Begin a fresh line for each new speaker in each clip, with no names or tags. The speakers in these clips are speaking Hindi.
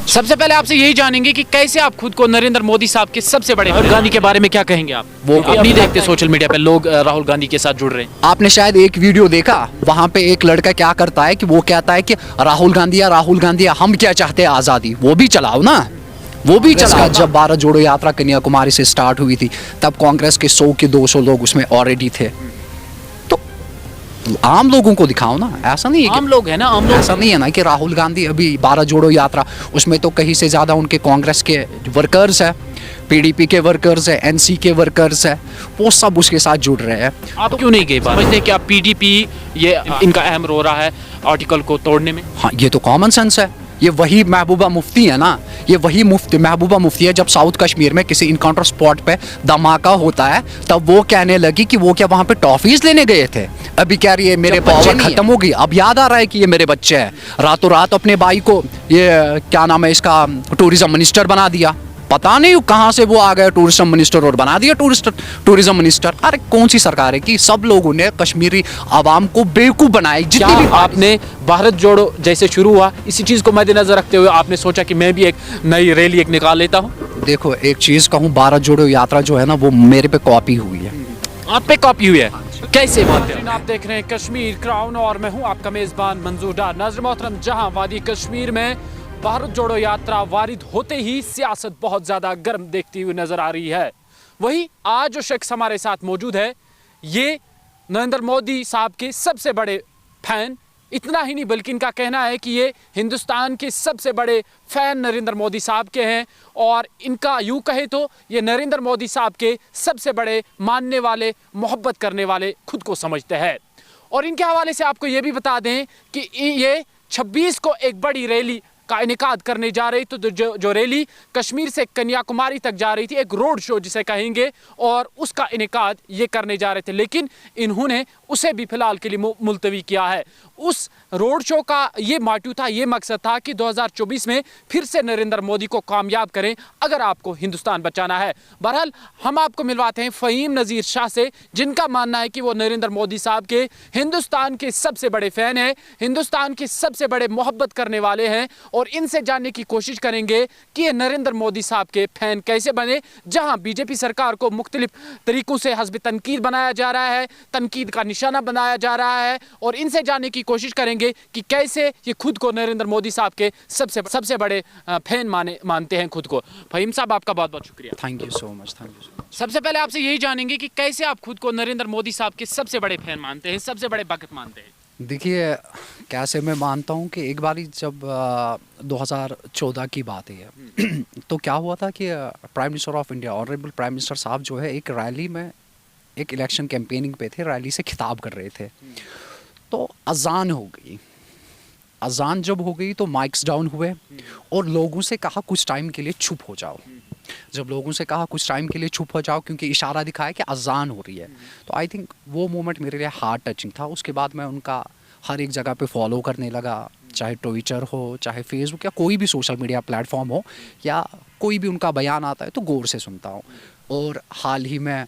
सबसे पहले आपसे यही जानेंगे कि कैसे आप खुद को नरेंद्र मोदी साहब के सबसे बड़े राहुल गांधी के बारे में क्या कहेंगे आप? वो नहीं देखते सोशल मीडिया पे लोग राहुल गांधी के साथ जुड़ रहे हैं।
आपने शायद एक वीडियो देखा, वहां पे एक लड़का क्या करता है कि वो कहता है कि राहुल गांधी हम क्या चाहते हैं आज़ादी, वो भी चलाओ ना, वो भी चलाओ। जब भारत जोड़ो यात्रा कन्याकुमारी से स्टार्ट हुई थी तब कांग्रेस के 100 के 200 लोग उसमें ऑलरेडी थे। तो आम लोगों को दिखाओ ना, ऐसा नहीं है
आम लोग है ना, आम लोग
ऐसा नहीं है ना कि राहुल गांधी अभी भारत जोड़ो यात्रा, उसमें तो कहीं से ज़्यादा उनके कांग्रेस के वर्कर्स है, पीडीपी के वर्कर्स है, एनसी के वर्कर्स है, वो सब उसके साथ जुड़ रहे हैं।
आप क्यों नहीं गए? समझते हैं कि आप पीडीपी ये इनका अहम रो रहा है आर्टिकल को तोड़ने में?
हाँ, ये तो कॉमन सेंस है। ये वही महबूबा मुफ्ती है ना, ये वही महबूबा मुफ्ती है। जब साउथ कश्मीर में किसी इनकाउंटर स्पॉट पे धमाका होता है तब वो कहने लगी कि वो क्या वहां पे टॉफीज लेने गए थे। अभी कह रही है मेरे पावर खत्म हो गई, अब याद आ रहा है कि ये मेरे बच्चे हैं। रातों रात अपने भाई को ये क्या नाम है इसका टूरिज्म मिनिस्टर बना दिया, पता नहीं कहां से वो आ गया टूरिज्म मिनिस्टर और बना दिया टूरिज्म मिनिस्टर। अरे कौन सी सरकार है कि सब लोगों ने कश्मीरी आवाम को बेवकूफ बनाई। जितनी भी
आपने भारत जोड़ो जैसे शुरू हुआ, इसी चीज को मद्देनजर रखते हुए आपने सोचा कि मैं भी एक नई रैली एक निकाल लेता हूँ?
देखो एक चीज कहूँ, भारत जोड़ो यात्रा जो है ना वो मेरे पे कॉपी हुई है।
आप पे कॉपी हुई है? कैसे बात है? आप देख रहे हैं कश्मीर क्राउन और मैं हूँ आपका मेजबान मंजूर डार। नाज़रीन मोहतरम, जहां वादी कश्मीर में भारत जोड़ो यात्रा वारिद होते ही सियासत बहुत ज्यादा गर्म देखती हुई नजर आ रही है, वही आज जो शख्स हमारे साथ मौजूद है ये नरेंद्र मोदी साहब के सबसे बड़े फैन, इतना ही नहीं बल्कि इनका कहना है कि ये हिंदुस्तान के सबसे बड़े फैन नरेंद्र मोदी साहब के हैं और इनका यूं कहे तो ये नरेंद्र मोदी साहब के सबसे बड़े मानने वाले, मोहब्बत करने वाले खुद को समझते हैं। और इनके हवाले से आपको ये भी बता दें कि ये 26 को एक बड़ी रैली का इनेकाद करने जा रही, तो जो रैली कश्मीर से कन्याकुमारी तक जा रही थी, एक रोड शो जिसे कहेंगे, और उसका इनेकाद ये करने जा रहे थे, लेकिन इन्होंने उसे भी फिलहाल के लिए मुलतवी किया है। उस रोड शो का ये मोटिव था, ये मकसद था कि 2024 में फिर से नरेंद्र मोदी को कामयाब करें अगर आपको हिंदुस्तान बचाना है। बहरहाल हम आपको मिलवाते हैं फ़हीम नज़ीर शाह से, जिनका मानना है कि वो नरेंद्र मोदी साहब के हिंदुस्तान के सबसे बड़े फ़ैन हैं, हिंदुस्तान के सबसे बड़े मोहब्बत करने वाले हैं, और इनसे जानने की कोशिश करेंगे कि ये नरेंद्र मोदी साहब के फैन कैसे बने, जहां बीजेपी सरकार को मुख्तलिफ तरीकों से हस्ब तनकीद बनाया जा रहा है, तनकीद का निशाना बनाया जा रहा है, और इनसे जानने की कोशिश करेंगे कि कैसे ये खुद को नरेंद्र मोदी साहब के सबसे बड़े फैन मानते हैं खुद को। फ़हीम साहब, आपका बहुत बहुत शुक्रिया।
Thank you so much, thank you so much.
सबसे पहले आपसे यही जानेंगे कि कैसे आप खुद को नरेंद्र मोदी साहब के सबसे बड़े फैन मानते हैं, सबसे बड़े भक्त मानते हैं?
देखिए कैसे मैं मानता हूँ कि एक बारी जब 2014 की बात है तो क्या हुआ था कि prime minister of India, honourable prime minister साहब जो है एक रैली में, एक इलेक्शन कैंपेनिंग पे थे, रैली से खिताब कर रहे थे। तो अजान हो गई, अजान जब हो गई तो माइक्स डाउन हुए और लोगों से कहा कुछ टाइम के लिए चुप हो जाओ। जब लोगों से कहा कुछ टाइम के लिए चुप हो जाओ क्योंकि इशारा दिखाया कि अजान हो रही है, तो आई थिंक वो मोमेंट मेरे लिए हार्ट टचिंग था। उसके बाद मैं उनका हर एक जगह पे फॉलो करने लगा, चाहे ट्विटर हो, चाहे फेसबुक, या कोई भी सोशल मीडिया प्लेटफॉर्म हो, या कोई भी उनका बयान आता है तो गौर से सुनता हूँ। और हाल ही में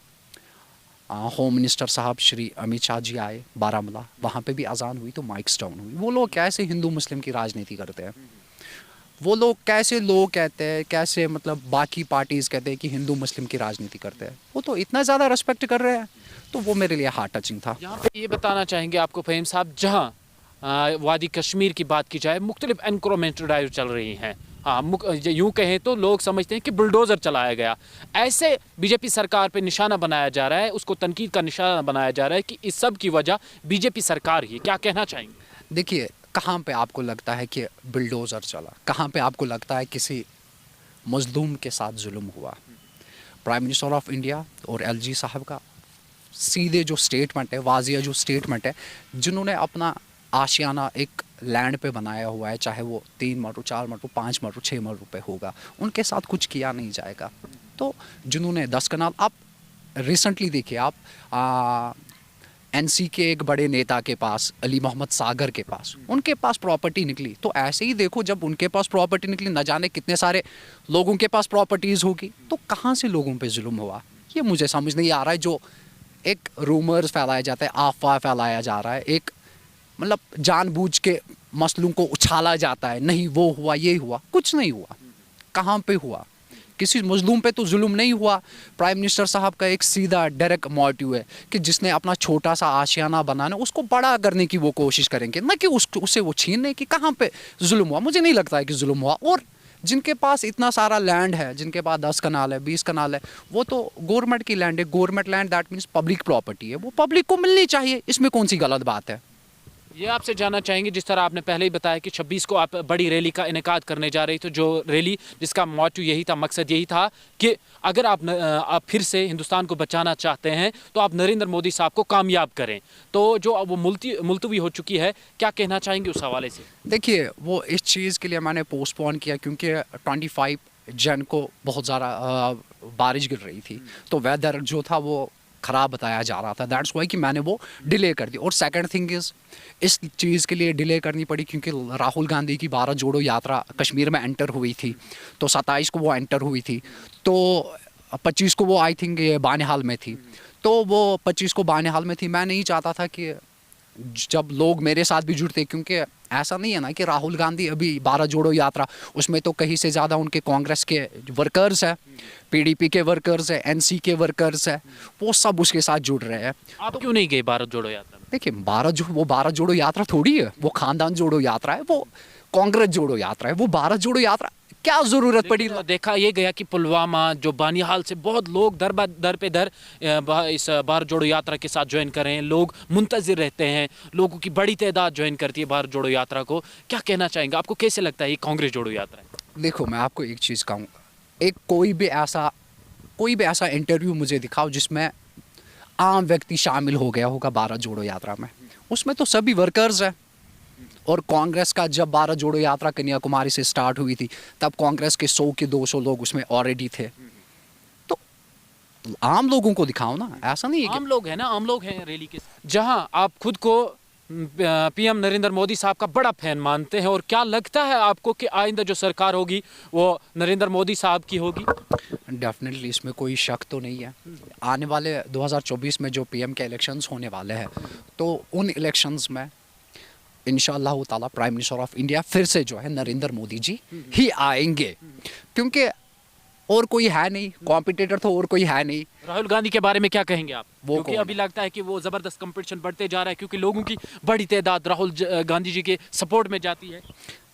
होम मिनिस्टर साहब श्री अमित शाह जी आए बारामूला, वहाँ पे भी अजान हुई तो माइक्स डाउन हुई। वो लोग कैसे हिंदू मुस्लिम की राजनीति करते हैं, वो लोग कैसे लोग कहते हैं, कैसे मतलब बाकी पार्टीज़ कहते हैं कि हिंदू मुस्लिम की राजनीति करते हैं, वो तो इतना ज़्यादा रेस्पेक्ट कर रहे हैं, तो वो मेरे लिए हार्ट टचिंग था।
यहाँ पे ये बताना चाहेंगे आपको फ़हीम साहब, जहाँ वादी कश्मीर की बात की जाए, मुख्तलिफ एनक्रोचमेंट ड्राइव चल रही हैं, हाँ यूँ कहें तो लोग समझते हैं कि बुलडोज़र चलाया गया, ऐसे बीजेपी सरकार पे निशाना बनाया जा रहा है, उसको तनकीद का निशाना बनाया जा रहा है कि इस सब की वजह बीजेपी सरकार ही। क्या कहना चाहेंगे?
देखिए, कहाँ पे आपको लगता है कि बुलडोज़र चला, कहाँ पे आपको लगता है किसी मजलूम के साथ जुल्म हुआ? प्राइम मिनिस्टर ऑफ इंडिया और एलजी साहब का सीधे जो स्टेटमेंट है, वाजिया जो स्टेटमेंट है, जिन्होंने अपना आशियाना एक लैंड पे बनाया हुआ है, चाहे वो 3 मरु 4 मरु 5 मरु 6 मरु पे होगा, उनके साथ कुछ किया नहीं जाएगा। तो जिन्होंने 10 कनाल, आप रिसेंटली देखिए, आप एनसी के एक बड़े नेता के पास, अली मोहम्मद सागर के पास, उनके पास प्रॉपर्टी निकली, तो ऐसे ही देखो जब उनके पास प्रॉपर्टी निकली, न जाने कितने सारे लोगों के पास प्रॉपर्टीज़ होगी, तो कहाँ से लोगों पे जुल्म हुआ, ये मुझे समझ नहीं आ रहा है। जो एक रूमर्स फैलाया जाता है, अफवाह फैलाया जा रहा है, एक मतलब जानबूझ के मसलों को उछाला जाता है, नहीं वो हुआ ये हुआ, कुछ नहीं हुआ। कहाँ पे हुआ? किसी मजलूम पे तो जुल्म नहीं हुआ। प्राइम मिनिस्टर साहब का एक सीधा डायरेक्ट मोटिव है कि जिसने अपना छोटा सा आशियाना बनाना उसको बड़ा करने की वो कोशिश करेंगे, ना कि उससे वो छीनने की। कहाँ पे जुल्म हुआ? मुझे नहीं लगता है कि जुल्म हुआ। और जिनके पास इतना सारा लैंड है, जिनके पास 10 कनाल है, 20 कनाल है, वो तो गवर्नमेंट की लैंड है। Government land that means public property है, वो पब्लिक को मिलनी चाहिए। इसमें कौन सी गलत बात है?
ये आपसे जानना चाहेंगे, जिस तरह आपने पहले ही बताया कि 26 को आप बड़ी रैली का इनेकाद करने जा रही, तो जो रैली जिसका मोटिव यही था, मकसद यही था कि अगर आप फिर से हिंदुस्तान को बचाना चाहते हैं तो आप नरेंद्र मोदी साहब को कामयाब करें। तो जो अब वो मुलतवी हो चुकी है, क्या कहना चाहेंगे उस हवाले से?
देखिए, वो इस चीज़ के लिए मैंने पोस्टपोन किया क्योंकि 25 जन को बहुत ज़्यादा बारिश गिर रही थी, तो वेदर जो था वो ख़राब बताया जा रहा था। दैट्स वाई कि मैंने वो डिले कर दी। और सेकंड थिंग इज़, इस चीज़ के लिए डिले करनी पड़ी क्योंकि राहुल गांधी की भारत जोड़ो यात्रा कश्मीर में एंटर हुई थी, तो 27 को वो एंटर हुई थी, तो 25 को वो आई थिंक ये बानिहाल में थी, तो वो 25 को बानिहाल में थी। मैं नहीं चाहता था कि जब लोग मेरे साथ भी जुड़ते, क्योंकि ऐसा नहीं है ना कि राहुल गांधी अभी भारत जोड़ो यात्रा, उसमें तो कहीं से ज़्यादा उनके कांग्रेस के वर्कर्स हैं, पीडीपी के वर्कर्स हैं, एनसी के वर्कर्स हैं, वो सब उसके साथ जुड़ रहे हैं।
आप क्यों नहीं गए भारत जोड़ो यात्रा में?
देखिए, वो भारत जोड़ो यात्रा थोड़ी है, वो खानदान जोड़ो यात्रा है, वो कांग्रेस जोड़ो यात्रा है। वो भारत जोड़ो यात्रा क्या ज़रूरत पड़ी?
देखा ये गया कि पुलवामा, जो बानिहाल से बहुत लोग दर पे दर इस भारत जोड़ो यात्रा के साथ ज्वाइन कर रहे हैं। लोग मुंतज़िर रहते हैं, लोगों की बड़ी तादाद ज्वाइन करती है भारत जोड़ो यात्रा को। क्या कहना चाहेंगे, आपको कैसे लगता है ये कांग्रेस जोड़ो यात्रा है?
देखो, मैं आपको एक चीज़ कहूँगा, एक कोई भी ऐसा इंटरव्यू मुझे दिखाओ जिसमें आम व्यक्ति शामिल हो गया होगा भारत जोड़ो यात्रा में। उसमें तो सभी वर्कर्स हैं। और कांग्रेस का जब भारत जोड़ो यात्रा कन्याकुमारी से स्टार्ट हुई थी, तब कांग्रेस के 100 के 200 लोग उसमें ऑलरेडी थे। तो आम लोगों को दिखाओ ना, ऐसा नहीं है कि
आम लोग हैं ना, आम लोग हैं रैली के, जहां आप खुद को पीएम नरेंद्र मोदी साहब का बड़ा फैन मानते हैं। और क्या लगता है आपको कि आइंदा जो सरकार होगी वो नरेंद्र मोदी साहब की होगी?
डेफिनेटली, इसमें कोई शक तो नहीं है। आने वाले 2024 में जो पीएम के इलेक्शंस होने वाले हैं, तो उन इलेक्शंस में इंशाअल्लाह ताला प्राइम मिनिस्टर ऑफ इंडिया फिर से जो है नरेंद्र मोदी जी ही आएंगे, क्योंकि और कोई है नहीं, कॉम्पिटिटर तो और कोई है नहीं।
राहुल गांधी के बारे में क्या कहेंगे आप?
वो
क्योंकि अभी लगता है कि वो जबरदस्त कंपटीशन बढ़ते जा रहा है, क्योंकि लोगों की बड़ी तादाद राहुल गांधी जी के सपोर्ट में जाती है।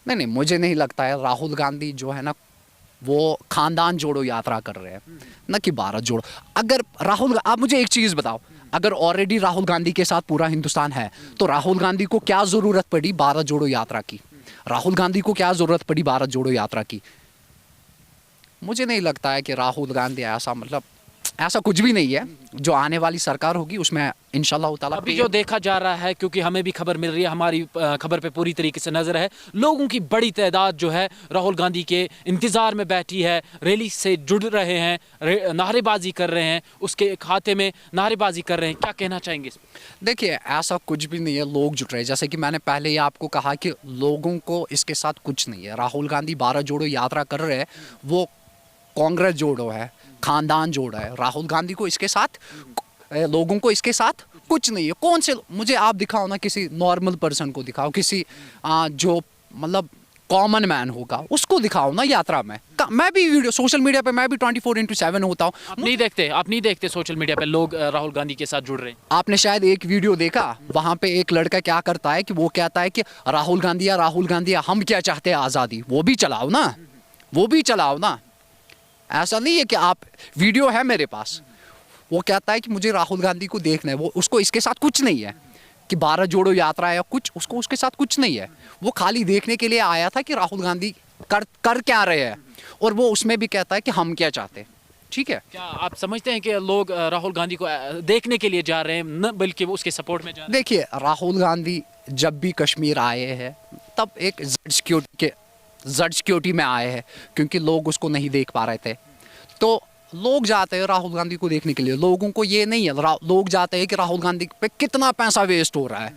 नहीं, मुझे नहीं लगता है। राहुल गांधी जो है ना, वो खानदान जोड़ो यात्रा कर रहे हैं, न कि भारत जोड़ो। अगर आप मुझे एक चीज़ बताओ, अगर ऑलरेडी राहुल गांधी के साथ पूरा हिंदुस्तान है, तो राहुल गांधी को क्या ज़रूरत पड़ी भारत जोड़ो यात्रा की? राहुल गांधी को क्या ज़रूरत पड़ी भारत जोड़ो यात्रा की? मुझे नहीं लगता है कि राहुल गांधी ऐसा कुछ भी नहीं है। जो आने वाली सरकार होगी उसमें इंशाल्लाह ताला
अभी जो देखा जा रहा है, क्योंकि हमें भी खबर मिल रही है, हमारी खबर पे पूरी तरीके से नजर है, लोगों की बड़ी तादाद जो है राहुल गांधी के इंतजार में बैठी है, रैली से जुड़ रहे हैं, नारेबाजी कर रहे हैं, उसके खाते में नारेबाजी कर रहे हैं। क्या कहना चाहेंगे इस पर?
देखिए, ऐसा कुछ भी नहीं है, लोग जुट रहे हैं। जैसे कि मैंने पहले ही आपको कहा कि लोगों को इसके साथ कुछ नहीं है। राहुल गांधी भारत जोड़ो यात्रा कर रहे हैं, वो कांग्रेस जोड़ो है, खानदान जोड़ो है। राहुल गांधी को इसके साथ, लोगों को इसके साथ कुछ नहीं है। कौन से, मुझे आप दिखाओ ना, किसी नॉर्मल पर्सन को दिखाओ, किसी जो मतलब कॉमन मैन होगा उसको दिखाओ ना यात्रा में। मैं भी वीडियो सोशल मीडिया पे मैं भी 24/7 होता हूँ।
आप नहीं देखते सोशल मीडिया पे लोग राहुल गांधी के साथ जुड़ रहे हैं? आपने
शायद एक वीडियो देखा, वहाँ पे एक लड़का क्या करता है कि वो कहता है कि राहुल गांधी हम क्या चाहते हैं, आज़ादी। वो भी चलाओ ना। ऐसा नहीं है कि आप, वीडियो है मेरे पास, वो कहता है कि मुझे राहुल गांधी को देखना है। वो उसको इसके साथ कुछ नहीं है कि भारत जोड़ो यात्रा या कुछ, उसको उसके साथ कुछ नहीं है। वो खाली देखने के लिए आया था कि राहुल गांधी कर क्या रहे हैं, और वो उसमें भी कहता है कि हम क्या चाहते हैं। ठीक है,
क्या आप समझते हैं कि लोग राहुल गांधी को देखने के लिए जा रहे हैं, न बल्कि वो उसके सपोर्ट में जा रहे हैं?
देखिए, राहुल गांधी जब भी कश्मीर आए हैं तब एक जड सिक्योरिटी में आए हैं, क्योंकि लोग उसको नहीं देख पा रहे थे। तो लोग जाते हैं राहुल गांधी को देखने के लिए। लोगों को ये नहीं है, लोग जाते हैं कि राहुल गांधी पे कितना पैसा वेस्ट हो रहा है।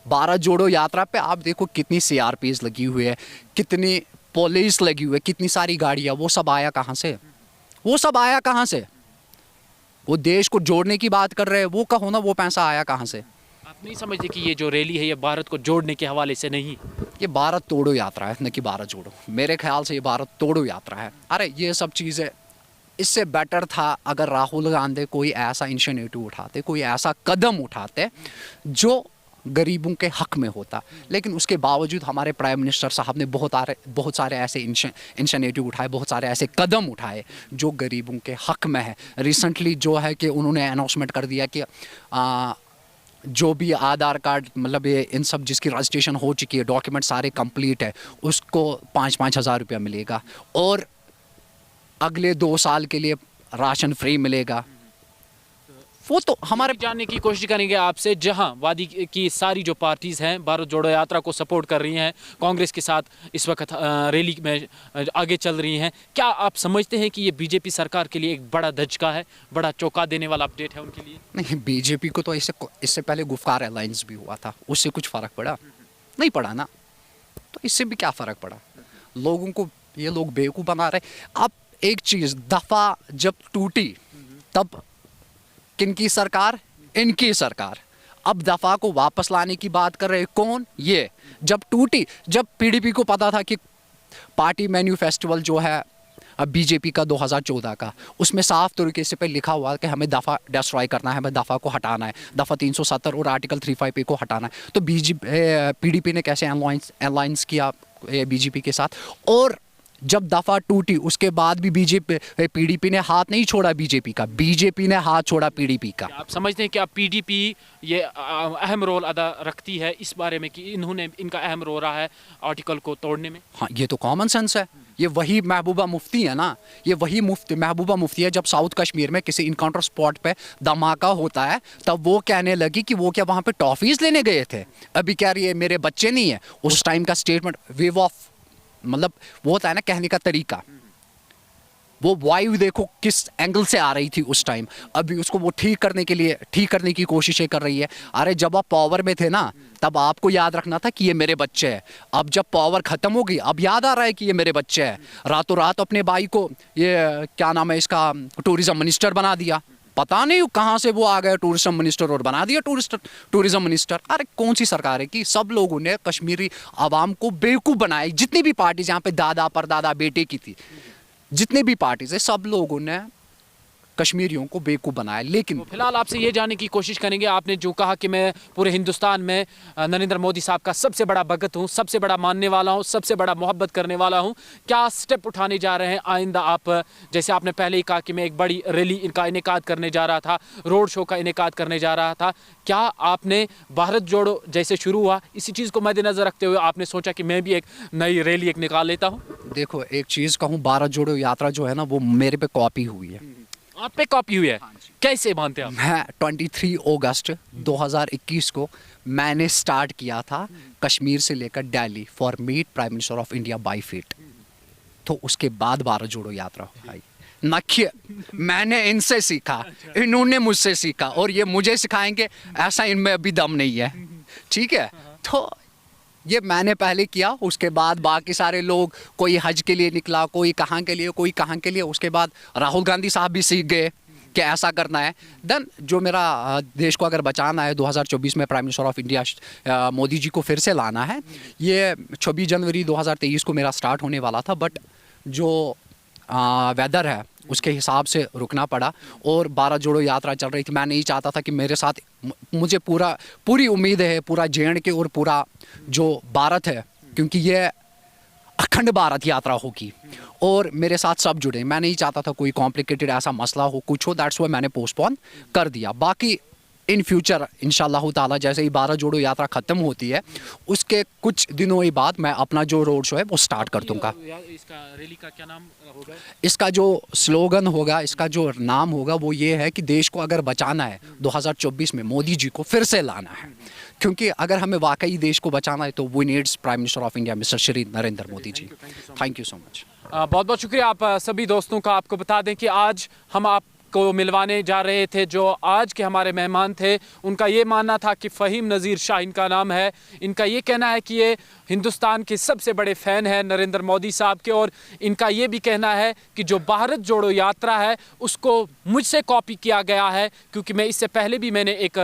भारत जोड़ो यात्रा पे आप देखो कितनी CRPs लगी हुई है, कितनी पुलिस लगी हुई है, कितनी सारी गाड़ियाँ। वो सब आया कहाँ से? वो देश को जोड़ने की बात कर रहे हैं, वो कहो ना, वो पैसा आया कहाँ से?
आप नहीं समझते कि ये जो रैली है ये भारत को जोड़ने के हवाले से नहीं?
ये भारत तोड़ो यात्रा है, न कि भारत जोड़ो। मेरे ख्याल से ये भारत तोड़ो यात्रा है। अरे ये सब चीज़ें, इससे बेटर था अगर राहुल गांधी कोई ऐसा इनिशिएटिव उठाते, कोई ऐसा कदम उठाते जो गरीबों के हक में होता। लेकिन उसके बावजूद हमारे प्राइम मिनिस्टर साहब ने बहुत सारे ऐसे इनिशिएटिव उठाए, बहुत सारे ऐसे कदम उठाए जो गरीबों के हक में है। रिसेंटली जो है कि उन्होंने अनाउंसमेंट कर दिया कि जो भी आधार कार्ड, मतलब ये इन सब जिसकी रजिस्ट्रेशन हो चुकी है, डॉक्यूमेंट सारे कंप्लीट है, उसको 5-5 हज़ार रुपया मिलेगा और अगले 2 साल के लिए राशन फ्री मिलेगा। वो तो हमारे
जानने की कोशिश करेंगे आपसे, जहां वादी की सारी जो पार्टीज़ हैं भारत जोड़ो यात्रा को सपोर्ट कर रही हैं, कांग्रेस के साथ इस वक्त रैली में आगे चल रही हैं, क्या आप समझते हैं कि ये बीजेपी सरकार के लिए एक बड़ा धचका है, बड़ा चौंका देने वाला अपडेट है उनके लिए?
नहीं, बीजेपी को तो इससे पहले गुफ्तार अलायंस भी हुआ था, उससे कुछ फ़र्क पड़ा? नहीं पड़ा ना। तो इससे भी क्या फ़र्क पड़ा? लोगों को ये लोग बेवकूफ़ बना रहे। अब एक चीज़, दफ़ा जब टूटी तब किनकी सरकार? इनकी सरकार। अब दफ़ा को वापस लाने की बात कर रहे कौन? ये। जब टूटी, जब पीडीपी को पता था कि पार्टी मैन्यूफेस्टिवल जो है बीजेपी का 2014 का, उसमें साफ तरीके से पे लिखा हुआ कि हमें दफ़ा डिस्ट्रॉय करना है, हमें दफ़ा को हटाना है, दफ़ा 370 और आर्टिकल 35A को हटाना है। तो पीडीपी ने कैसे अलायंस किया बीजेपी के साथ? और जब दफ़ा टूटी उसके बाद भी पीडीपी ने हाथ नहीं छोड़ा बीजेपी का, बीजेपी ने हाथ छोड़ा पीडीपी का।
आप समझते हैं कि अब पीडीपी ये अहम रोल अदा रखती है इस बारे में कि इनका अहम रोल रहा है आर्टिकल को तोड़ने में?
हाँ, ये तो कॉमन सेंस है। ये वही महबूबा मुफ्ती है ना, ये वही महबूबा मुफ्ती है। जब साउथ कश्मीर में किसी इनकाउंटर स्पॉट पे धमाका होता है तब वो कहने लगी कि वो क्या वहाँ पे टॉफीज़ लेने गए थे, अभी कह रही है मेरे बच्चे नहीं है। उस टाइम का स्टेटमेंट, वेव ऑफ, मतलब वो होता है ना कहने का तरीका, वो वायु देखो किस एंगल से आ रही थी उस टाइम। अभी उसको वो ठीक करने की कोशिशें कर रही है। अरे जब आप पावर में थे ना तब आपको याद रखना था कि ये मेरे बच्चे हैं। अब जब पावर खत्म हो गई अब याद आ रहा है कि ये मेरे बच्चे हैं। रातों रात अपने भाई को ये क्या नाम है इसका, टूरिज्म मिनिस्टर बना दिया। पता नहीं कहाँ से वो आ गया टूरिज्म मिनिस्टर और बना दिया टूरिज्म मिनिस्टर। अरे कौन सी सरकार है कि सब लोगों ने कश्मीरी आवाम को बेवकूफ़ बनाया। जितनी भी पार्टीज यहाँ पे दादा परदादा बेटे की थी, जितने भी पार्टीज है, सब लोगों ने कश्मीरियों को बेवकूफ़ बनाया। लेकिन
तो फिलहाल आपसे ये जानने की कोशिश करेंगे, आपने जो कहा कि मैं पूरे हिंदुस्तान में नरेंद्र मोदी साहब का सबसे बड़ा भगत हूँ, सबसे बड़ा मानने वाला हूँ, सबसे बड़ा मोहब्बत करने वाला हूँ, क्या स्टेप उठाने जा रहे हैं आइंदा आप? जैसे आपने पहले ही कहा कि मैं एक बड़ी रैली इनका इनेकाद करने जा रहा था, रोड शो का इनेकाद करने जा रहा था, क्या आपने भारत जोड़ो जैसे शुरू हुआ इसी चीज़ को मद्देनज़र रखते हुए आपने सोचा कि मैं भी एक नई रैली एक निकाल लेता हूँ?
देखो एक चीज़ कहूँ, भारत जोड़ो यात्रा जो है ना वो मेरे पे कॉपी हुई है।
आप पे कॉपी हुई है? कैसे मानते हैं आप?
मैं 23 अगस्त 2021 को मैंने स्टार्ट किया था कश्मीर से लेकर Delhi for meet prime minister of India by feet. तो उसके बाद भारत जोड़ो यात्रा आई। नखिए मैंने इनसे सीखा, इन्होंने मुझसे सीखा और ये मुझे सिखाएंगे, ऐसा इनमें अभी दम नहीं है। ठीक है, तो ये मैंने पहले किया, उसके बाद बाकी सारे लोग, कोई हज के लिए निकला, कोई कहाँ के लिए, कोई कहाँ के लिए। उसके बाद राहुल गांधी साहब भी सीख गए कि ऐसा करना है। देन जो मेरा देश को अगर बचाना है, 2024 में prime minister of India Modi ji को फिर से लाना है। ये 26 जनवरी 2023 को मेरा स्टार्ट होने वाला था, बट जो वेदर है उसके हिसाब से रुकना पड़ा और भारत जोड़ो यात्रा चल रही थी। मैं नहीं चाहता था कि मेरे साथ, मुझे पूरी उम्मीद है पूरा JNK और पूरा जो भारत है, क्योंकि ये अखंड भारत यात्रा होगी और मेरे साथ सब जुड़े। मैं नहीं चाहता था कोई कॉम्प्लिकेटेड ऐसा मसला हो, कुछ हो, दैट्स व्हाई मैंने पोस्टपोन कर दिया। बाकी इन फ्यूचर इंशाल्लाह ताला जैसे ही भारत जोड़ो यात्रा ख़त्म होती है उसके कुछ दिनों ही बाद मैं अपना जो रोड शो है वो स्टार्ट कर दूंगा।
इसका रैली का क्या नाम होगा?
इसका जो स्लोगन होगा, इसका जो नाम होगा वो ये है कि देश को अगर बचाना है 2024 में मोदी जी को फिर से लाना है, क्योंकि अगर हमें वाकई देश को बचाना है तो we needs prime minister of India mister Shri Narendra Modi ji. Thank you so much.
बहुत बहुत शुक्रिया आप सभी दोस्तों का। आपको बता दें कि आज हम को मिलवाने जा रहे थे। जो आज के हमारे मेहमान थे उनका ये मानना था कि फ़हीम नज़ीर शाह इनका नाम है। इनका ये कहना है कि ये हिंदुस्तान के सबसे बड़े फ़ैन हैं नरेंद्र मोदी साहब के, और इनका ये भी कहना है कि जो भारत जोड़ो यात्रा है उसको मुझसे कॉपी किया गया है, क्योंकि मैं इससे पहले भी मैंने एक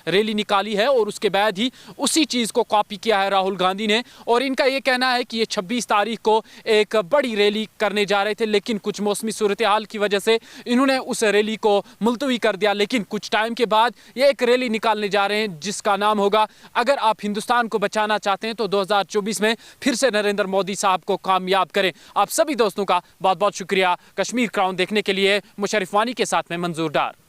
रैली निकाली है और उसके बाद ही उसी चीज़ को कॉपी किया है राहुल गांधी ने। और इनका ये कहना है कि ये 26 तारीख को एक बड़ी रैली करने जा रहे थे, लेकिन कुछ मौसमी सूरत हाल की वजह से इन्होंने उस रैली को मुलतवी कर दिया। लेकिन कुछ टाइम के बाद ये एक रैली निकालने जा रहे हैं जिसका नाम होगा अगर आप हिंदुस्तान को बचाना चाहते हैं तो 2024 में फिर से नरेंद्र मोदी साहब को कामयाब करें। आप सभी दोस्तों का बहुत बहुत शुक्रिया। कश्मीर क्राउन देखने के लिए मुशर्रफ वानी के साथ में मंजूर डार।